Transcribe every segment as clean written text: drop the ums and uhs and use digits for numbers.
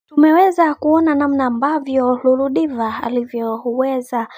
Tumeweza kuona namna ambavyo Lulu Diva alivyoweza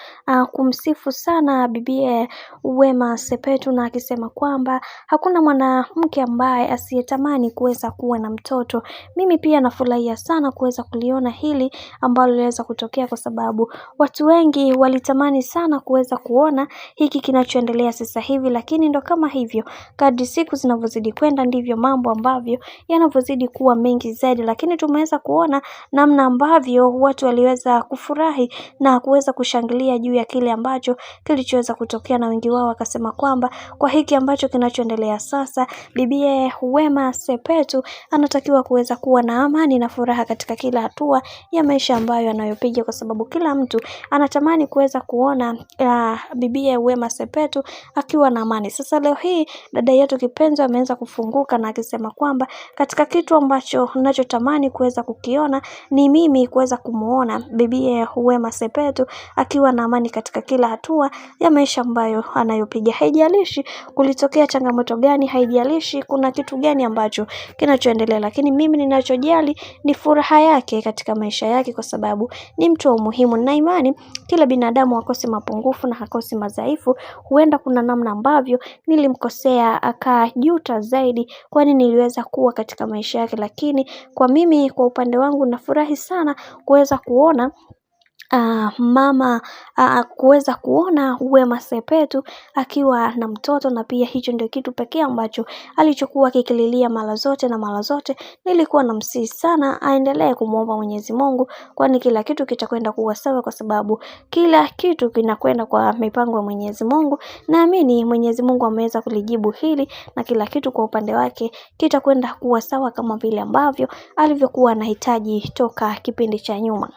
kumsifu sana bibie Wema Sepetu, na akisema kwamba hakuna mwanamke ambaye asiyetamani kuweza kuwa na mtoto. Mimi pia nafurahia sana kuweza kuliona hili ambalo liweza kutokea, kwa sababu watu wengi walitamani sana kuweza kuona hiki kinachoendelea sasa hivi, lakini ndo kama hivyo, kadri siku zinavyozidi kwenda ndivyo mambo ambavyo yanavyozidi kuwa mengi zaidi. Lakini tumeweza kuona namna ambavyo watu waliweza kufurahi na kuweza kushangilia juu ya kile ambacho kilichoweza kutokea, na wengi wao wakasema kwamba kwa hiki ambacho kinachoendelea sasa, bibie Wema Sepetu anatakiwa kuweza kuwa na amani na furaha katika kila hatua ya maisha ambayo anayopiga, kwa sababu kila mtu anatamani kuweza kuona bibie Wema Sepetu akiwa na amani. Sasa leo hii dada yetu kipenzi ameanza kufunguka na akisema kwamba katika kitu ambacho ninachotamani kuweza kukiona ni mimi kuweza kumuona bibie Wema Sepetu akiwa na amani katika kila hatua ya maisha ambayo anayopiga. Haijalishi kulitokea changamoto gani, haijalishi kuna kitu gani ambacho kinachoendelea, lakini mimi ninachojali ni furaha yake katika maisha yake, kwa sababu ni mtu wa muhimu. Na imani kila binadamu hakosi mapungufu na hakosi madhaifu. Huenda kuna namna ambavyo nilimkosea akajuta zaidi, kwani niliweza kuwa katika maisha yake, lakini kwa mimi kwa upande wangu nafurahi sana kuweza kuona kuweza kuona Wema Sepetu akiwa na mtoto, na pia hicho ndio kitu pekee ambacho alichokuwa kikililia mara zote, na mara zote nilikuwa namsihi sana aendelee kumuomba Mwenyezi Mungu, kwani kila kitu kitakwenda kuwa sawa, kwa sababu kila kitu kinakwenda kwa mipango ya Mwenyezi Mungu. Naamini Mwenyezi Mungu ameweza kulijibu hili, na kila kitu kwa upande wake kitakwenda kuwa sawa kama vile ambavyo alivyokuwa anahitaji toka kipindi cha nyuma.